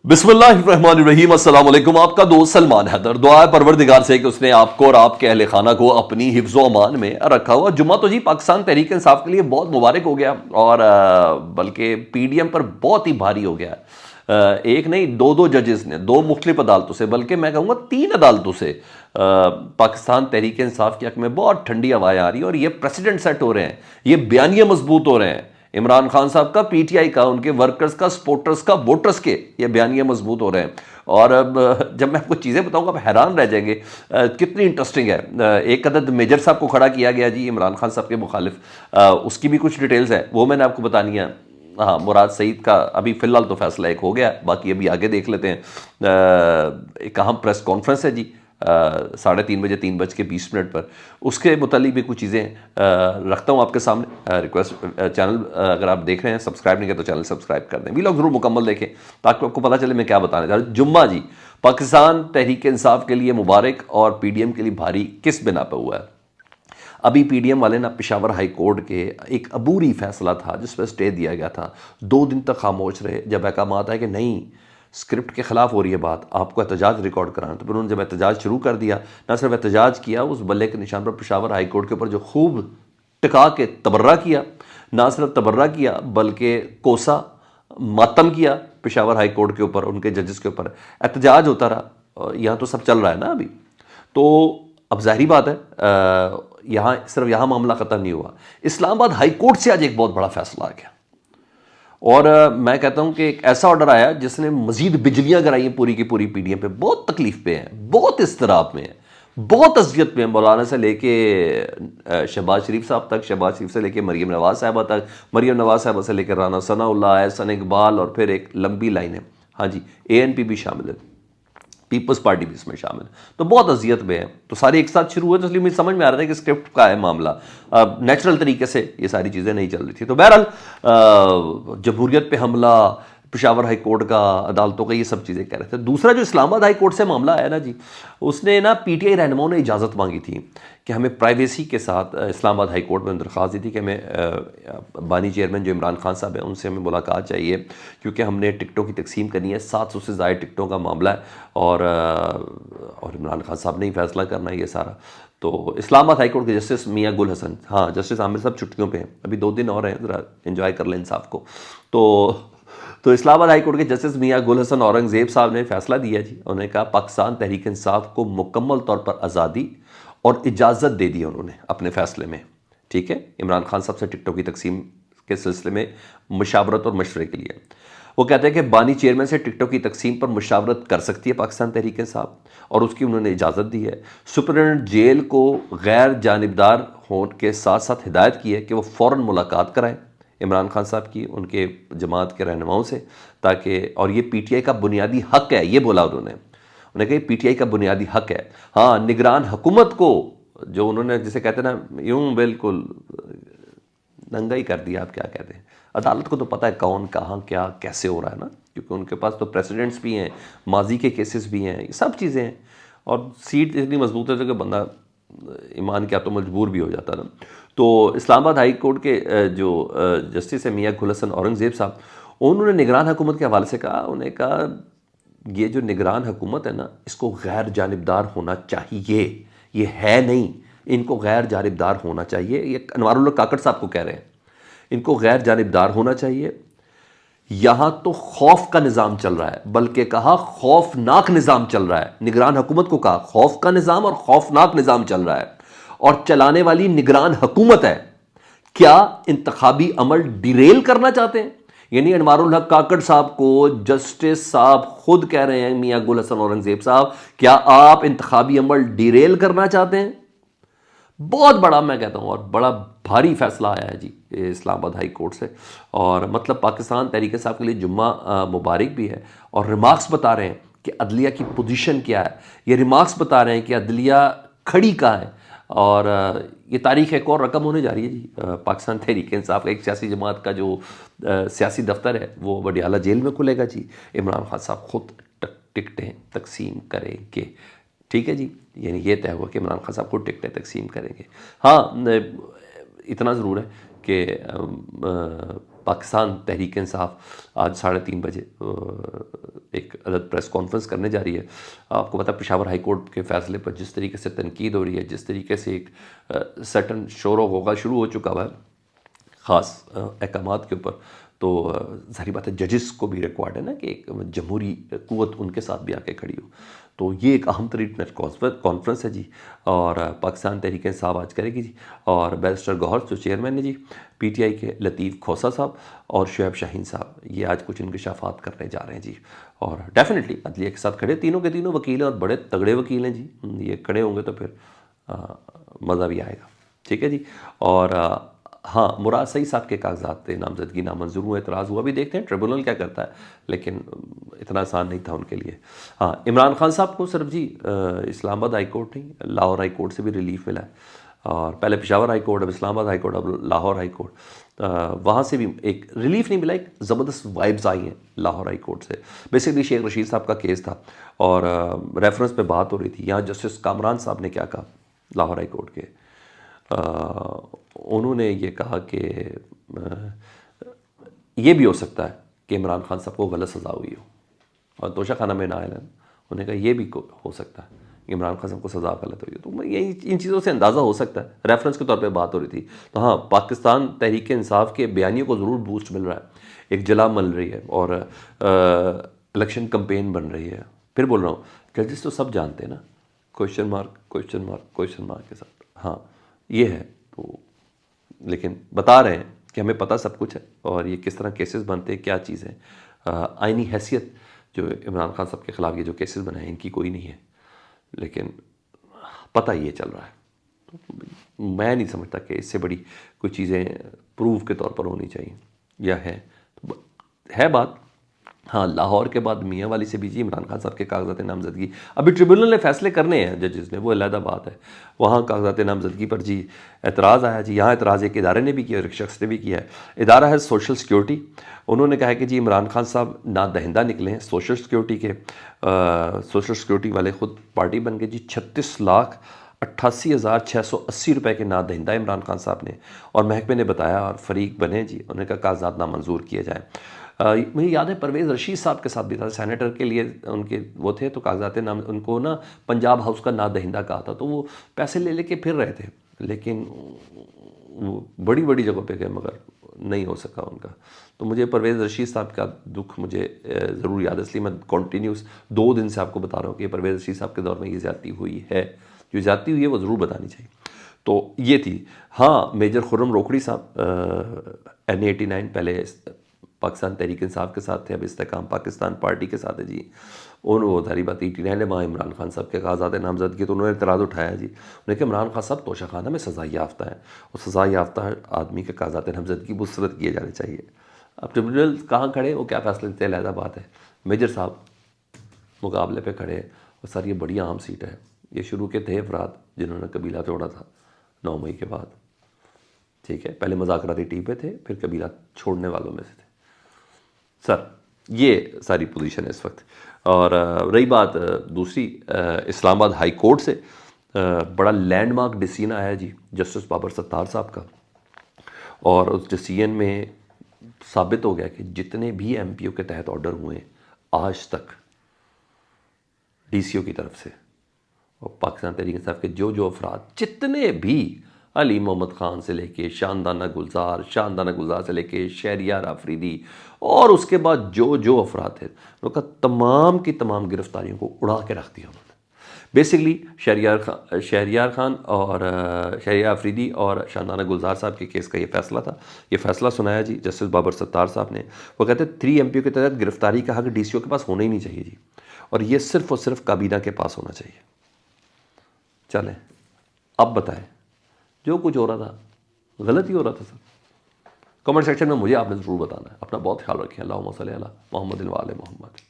बिस्मिल्लाहिर्रहमानिर्रहीम। अस्सलाम वालेकुम। आपका दोस्त सलमान हैदर। दुआ है परवरदिगार से कि उसने आपको और आपके अहले खाना को अपनी हिफ्ज़ व अमान में रखा हुआ। जुम्मा तो जी पाकिस्तान तहरीक इंसाफ के लिए बहुत मुबारक हो गया और बल्कि पीडीएम पर बहुत ही भारी हो गया। एक नहीं, दो दो जजेस ने दो मुख्तलिफ अदालतों से, बल्कि मैं कहूँगा तीन अदालतों से पाकिस्तान तहरीक इंसाफ के हक़ में बहुत ठंडी हवाएं आ रही हैं और ये प्रेसिडेंट सेट हो रहे हैं, ये बयानिए मजबूत हो रहे हैं। इमरान खान साहब का, पीटीआई का, उनके वर्कर्स का, सपोर्टर्स का, वोटर्स के ये बयानिए मजबूत हो रहे हैं। और अब जब मैं आपको चीज़ें बताऊंगा आप हैरान रह जाएंगे कितनी इंटरेस्टिंग है। एक अदद मेजर साहब को खड़ा किया गया जी इमरान खान साहब के मुखालिफ। उसकी भी कुछ डिटेल्स है, वो मैंने आपको बतानी है। हाँ, मुराद सईद का अभी फ़िलहाल तो फैसला एक हो गया, बाकी अभी आगे देख लेते हैं। एक अहम प्रेस कॉन्फ्रेंस है जी 3:30 बजे 3:20 पर, उसके मुतालिक भी कुछ चीज़ें रखता हूँ आपके सामने। रिक्वेस्ट, चैनल अगर आप देख रहे हैं सब्सक्राइब नहीं किया तो चैनल सब्सक्राइब कर दें। वीलॉग ज़रूर मुकम्मल देखें ताकि आपको पता चले मैं क्या बताने जा रहा हूँ। जुम्मा जी पाकिस्तान तहरीक इंसाफ के लिए मुबारक और पीडीएम के लिए भारी किस बिना पर हुआ है। अभी पीडीएम वाले ना पेशावर हाई कोर्ट के एक अबूरी फैसला था जिस पर स्टे दिया गया था, 2 दिन तक खामोश रहे। जब अहकाम आता है कि नहीं, स्क्रिप्ट के ख़िलाफ़ हो रही है बात, आपको एहतजाज रिकॉर्ड कराना, तो फिर उन्होंने जब एहतजाज शुरू कर दिया, ना सिर्फ एहतजाज किया, उस बल्ले के निशान पर पेशावर हाई कोर्ट के ऊपर जो खूब टिका के तबर्रा किया, ना सिर्फ तबर्रा किया बल्कि कोसा मातम किया पेशावर हाई कोर्ट के ऊपर, उनके जजेस के ऊपर एहतजाज होता रहा। यहाँ तो सब चल रहा है ना अभी। तो अब ज़ाहिरी बात है यहाँ सिर्फ यहाँ मामला ख़त्म नहीं हुआ, इस्लामाबाद हाई कोर्ट से आज एक बहुत बड़ा फैसला आ गया और मैं कहता हूँ कि एक ऐसा ऑर्डर आया जिसने मज़ीद बिजलियाँ गिराई हैं पूरी की पूरी पीडीएम पे। बहुत तकलीफ़ पे हैं, बहुत इस्तराब में हैं, बहुत अजियत में हैं। मौलाना से लेके शहबाज शरीफ साहब तक, शहबाज शरीफ से लेके मरीम नवाज़ साहबा तक, मरीम नवाज़ साहबा से लेकर राना सनाउल्लाह, एहसन इकबाल, और फिर एक लंबी लाइन है। हाँ जी, एएनपी भी शामिल है, पीपल्स पार्टी भी इसमें शामिल है। तो बहुत अजियत में है। तो सारे एक साथ शुरू हुए, तो इसलिए मुझे समझ में आ रहा था कि स्क्रिप्ट का है मामला। नेचुरल तरीके से ये सारी चीज़ें नहीं चल रही थी। तो बहरहाल जमहूरियत पे हमला, पेशावर हाई कोर्ट का, अदालतों का, ये सब चीज़ें कह रहे थे। दूसरा जो इस्लामाबाद हाई कोर्ट से मामला आया ना जी, उसने ना पीटीआई रहनुमाओं ने इजाज़त मांगी थी कि हमें प्राइवेसी के साथ, इस्लामाबाद हाई कोर्ट में दरख्वास्त दी थी कि हमें बानी चेयरमैन जो इमरान खान साहब हैं उनसे हमें मुलाकात चाहिए, क्योंकि हमने टिकटों की तकसीम करनी है। 700 से ज़ायद टिकटों का मामला है और इमरान खान साहब ने ही फैसला करना है ये सारा। तो इस्लामाबाद हाई कोर्ट के जस्टिस मियां गुल हसन, हाँ जस्टिस आमिर साहब छुट्टियों पे हैं, अभी 2 दिन और हैं, ज़रा एंजॉय कर लें इंसाफ को। तो इस्लामाबाद हाई कोर्ट के जस्टिस मियां गुल हसन औरंगज़ेब साहब ने फैसला दिया जी। उन्होंने कहा पाकिस्तान तहरीक इंसाफ को मुकम्मल तौर पर आज़ादी और इजाज़त दे दी उन्होंने अपने फ़ैसले में। ठीक है, इमरान खान साहब से टिकटों की तकसीम के सिलसिले में मुशावरत और मशवरे के लिए वो कहते हैं कि बानी चेयरमैन से टिकटों की तकसीम पर मुशावरत कर सकती है पाकिस्तान तहरीक इंसाफ, और उसकी उन्होंने इजाज़त दी है। सुपरिटेंडेंट जेल को गैर जानिबदार होने के साथ साथ हिदायत की है कि वो फ़ौरन मुलाकात कराएं इमरान खान साहब की, उनके जमात के रहनुमाओं से, ताकि, और ये पीटीआई का बुनियादी हक़ है, ये बोला उन्होंने कहा पीटीआई का बुनियादी हक़ है। हाँ, निगरान हुकूमत को, जो उन्होंने जिसे कहते हैं ना, यूँ बिल्कुल नंगा ही कर दिया, आप क्या कहते हैं। अदालत को तो पता है कौन, कहाँ, क्या, कैसे हो रहा है ना, क्योंकि उनके पास तो प्रेसिडेंट्स भी हैं, माजी के केसेस भी हैं, ये सब चीज़ें हैं। और सीट इतनी मजबूत है तो कि बंदा ईमान क्या तो मजबूर भी हो जाता ना। तो इस्लामाबाद हाई कोर्ट के जो जस्टिस है मियां गुल हसन औरंगज़ेब साहब, उन्होंने निगरान हुकूमत के हवाले से कहा, उन्होंने कहा ये जो निगरान हुकूमत है ना, इसको गैर जानिबदार होना चाहिए, ये है नहीं, इनको गैर जानिबदार होना चाहिए। ये अनवारुल्लाह काकड़ साहब को कह रहे हैं, इनको गैर जानिबदार होना चाहिए। यहाँ तो खौफ का निज़ाम चल रहा है, बल्कि कहा खौफनाक निज़ाम चल रहा है। निगरान हुकूमत को कहा खौफ का निज़ाम और खौफनाक निज़ाम चल रहा है, और चलाने वाली निगरान हुकूमत है। क्या इंतखाबी अमल डिरेल करना चाहते हैं? यानी अनवारुल हक काकड़ साहब को जस्टिस साहब खुद कह रहे हैं, मियां गुल हसन औरंगज़ेब साहब, क्या आप इंतखाबी अमल डिरेल करना चाहते हैं? बहुत बड़ा, मैं कहता हूँ, और बड़ा भारी फैसला आया है जी इस्लामाबाद हाई कोर्ट से। और मतलब पाकिस्तान तहरीक इंसाफ के लिए जुम्मा मुबारक भी है। और रिमार्क्स बता रहे हैं कि अदलिया की पोजीशन क्या है, ये रिमार्क्स बता रहे हैं कि अदलिया खड़ी कहाँ है। और ये तारीख एक और रकम होने जा रही है जी। पाकिस्तान तहरीक इंसाफ का एक सियासी जमात का जो सियासी दफ्तर है वो वडियाला जेल में खुलेगा जी। इमरान खान साहब खुद टिकटें तकसीम करेंगे। ठीक है जी, यानी ये तय हुआ कि इमरान खान साहब खुद टिकटें तकसीम करेंगे। हाँ, इतना ज़रूर है कि پاکستان تحریک انصاف آج 3:30 بجے ایک عدد پریس کانفرنس کرنے جا رہی ہے. آپ کو پتہ پشاور ہائی کورٹ کے فیصلے پر جس طریقے سے تنقید ہو رہی ہے، جس طریقے سے ایک سٹن شور و غوغا شروع ہو چکا ہوا ہے خاص احکامات کے اوپر، تو ظاہری بات ہے ججز کو بھی ریکوارڈ ہے نا کہ ایک جمہوری قوت ان کے ساتھ بھی آ کے کھڑی ہو. تو یہ ایک اہم ترین کانفرنس ہے جی، اور پاکستان تحریک انصاف آج کرے گی جی. اور بیرسٹر گوہر جو چیئرمین ہیں جی پی ٹی آئی کے، لطیف کھوسہ صاحب اور شعیب شاہین صاحب، یہ آج کچھ انکشافات کرنے جا رہے ہیں جی. اور ڈیفینیٹلی عدلیہ کے ساتھ کھڑے، تینوں کے تینوں وکیل ہیں اور بڑے تگڑے وکیل ہیں جی. یہ کھڑے ہوں گے تو پھر مزہ بھی آئے گا. ٹھیک ہے جی. اور ہاں، مراد سعید صاحب کے کاغذات نامزدگی نامنظور ہوئے، اعتراض ہوا. بھی دیکھتے ہیں ٹریبونل کیا کرتا ہے، لیکن اتنا آسان نہیں تھا ان کے لیے. ہاں، عمران خان صاحب کو صرف جی اسلام آباد ہائی کورٹ نہیں، لاہور ہائی کورٹ سے بھی ریلیف ملا ہے. اور پہلے پشاور ہائی کورٹ، اب اسلام آباد ہائی کورٹ، اب لاہور ہائی کورٹ، وہاں سے بھی ایک ریلیف نہیں ملا، ایک زبردست وائبز آئی ہیں لاہور ہائی کورٹ سے. بیسکلی شیخ رشید صاحب کا کیس تھا اور ریفرنس پہ بات ہو رہی تھی. یہاں جسٹس کامران صاحب نے کیا کہا لاہور ہائی کورٹ کے، انہوں نے یہ کہا کہ یہ بھی ہو سکتا ہے کہ عمران خان صاحب کو غلط سزا ہوئی ہو، اور توشہ خانہ میں نائل ہیں، انہوں نے کہا یہ بھی ہو سکتا ہے کہ عمران خان صاحب کو سزا غلط ہوئی ہو. تو ان چیزوں سے اندازہ ہو سکتا ہے، ریفرنس کے طور پہ بات ہو رہی تھی. تو ہاں، پاکستان تحریک انصاف کے بیانیوں کو ضرور بوسٹ مل رہا ہے، ایک جلا مل رہی ہے، اور الیکشن کمپین بن رہی ہے. پھر بول رہا ہوں، ججز تو سب جانتے ہیں نا، کوشچن مارک کے ساتھ. ہاں یہ ہے، تو لیکن بتا رہے ہیں کہ ہمیں پتہ سب کچھ ہے، اور یہ کس طرح کیسز بنتے ہیں، کیا چیزیں. آئینی حیثیت جو عمران خان صاحب کے خلاف یہ جو کیسز بنائے ہیں ان کی کوئی نہیں ہے، لیکن پتہ یہ چل رہا ہے. تو میں نہیں سمجھتا کہ اس سے بڑی کوئی چیزیں پروف کے طور پر ہونی چاہیے یا ہے بات. ہاں، لاہور کے بعد میاں والی سے بھی جی عمران خان صاحب کے کاغذات نامزدگی ابھی ٹریبونل نے فیصلے کرنے ہیں ججز نے، وہ علیحدہ بات ہے. وہاں کاغذات نامزدگی پر جی اعتراض آیا جی. یہاں اعتراض ایک ادارے نے بھی کیا اور ایک شخص نے بھی کیا ہے. ادارہ ہے سوشل سیکیورٹی. انہوں نے کہا ہے کہ جی عمران خان صاحب نادہندہ نکلے ہیں سوشل سیکیورٹی کے. سوشل سیکیورٹی والے خود پارٹی بن گئے جی. 36,88,680 روپے کے نادہندہ عمران خان صاحب نے، اور محکمے نے بتایا اور فریق بنے جی. انہوں نے کہا کاغذات نامنظور کیے جائیں. مجھے یاد ہے پرویز رشید صاحب کے ساتھ بھی تھا، سینیٹر کے لیے ان کے وہ تھے، تو کاغذات ان کو نا پنجاب ہاؤس کا نادہندہ کہا تھا. تو وہ پیسے لے کے پھر رہے تھے، لیکن وہ بڑی جگہوں پہ گئے مگر نہیں ہو سکا ان کا. تو مجھے پرویز رشید صاحب کا دکھ مجھے ضرور یاد ہے، اس لیے میں کنٹینیوس 2 دن سے آپ کو بتا رہا ہوں کہ پرویز رشید صاحب کے دور میں یہ زیادتی ہوئی ہے. جو زیادتی ہوئی ہے وہ ضرور بتانی چاہیے. تو یہ تھی. ہاں، میجر خرم روکڑی صاحب N89 پہلے پاکستان تحریک انصاف کے ساتھ تھے، اب استحکام پاکستان پارٹی کے ساتھ ہے جی. وہ ظاہری بات 89 ہے، وہاں عمران خان صاحب کے کاغذات نامزدگی. تو انہوں نے اعتراض اٹھایا جی. انہوں نے کہا عمران خان صاحب توشہ خانہ میں سزا یافتہ ہے، اور سزا یافتہ آدمی کے کاغذات نامزدگی مسترد کیے جانے چاہیے. اب ٹریبونل کہاں کھڑے، وہ کیا فیصلہ دیتے ہیں علیحدہ بات ہے. میجر صاحب مقابلے پہ کھڑے، اور سر یہ بڑی اہم سیٹ ہے. یہ شروع کے تھے افراد جنہوں نے قبیلہ توڑا تھا 9 مئی کے بعد. ٹھیک ہے، پہلے مذاکراتی ٹیم پہ تھے، پھر قبیلہ چھوڑنے والوں میں سے تھے. سر یہ ساری پوزیشن ہے اس وقت. اور رہی بات دوسری اسلام آباد ہائی کورٹ سے بڑا لینڈ مارک ڈیسیژن آیا ہے جی جسٹس بابر ستار صاحب کا. اور اس ڈیسیژن میں ثابت ہو گیا کہ جتنے بھی ایم پی او کے تحت آرڈر ہوئے آج تک ڈی سی او کی طرف سے، اور پاکستان تحریک انصاف کے جو افراد جتنے بھی، علی محمد خان سے لے کے شاندانہ گلزار سے لے کے شہریار آفریدی، اور اس کے بعد جو افراد تھے ان کا تمام کی تمام گرفتاریوں کو اڑا کے رکھ دیا انہوں نے. بیسکلی شہریار خان اور شہریار آفریدی اور شاندانہ گلزار صاحب کے کیس کا یہ فیصلہ تھا. یہ فیصلہ سنایا جی جسٹس بابر ستار صاحب نے. وہ کہتے ہیں 3 ایم پی او کے تحت گرفتاری کا حق ڈی سی او کے پاس ہونا ہی نہیں چاہیے جی، اور یہ صرف اور صرف کابینہ کے پاس ہونا چاہیے. چلیں اب بتائیں جو کچھ ہو رہا تھا غلط ہی ہو رہا تھا سر. کمنٹ سیکشن میں مجھے آپ نے ضرور بتانا ہے. اپنا بہت خیال رکھیں. اللہم صلی علی محمد و آل محمد.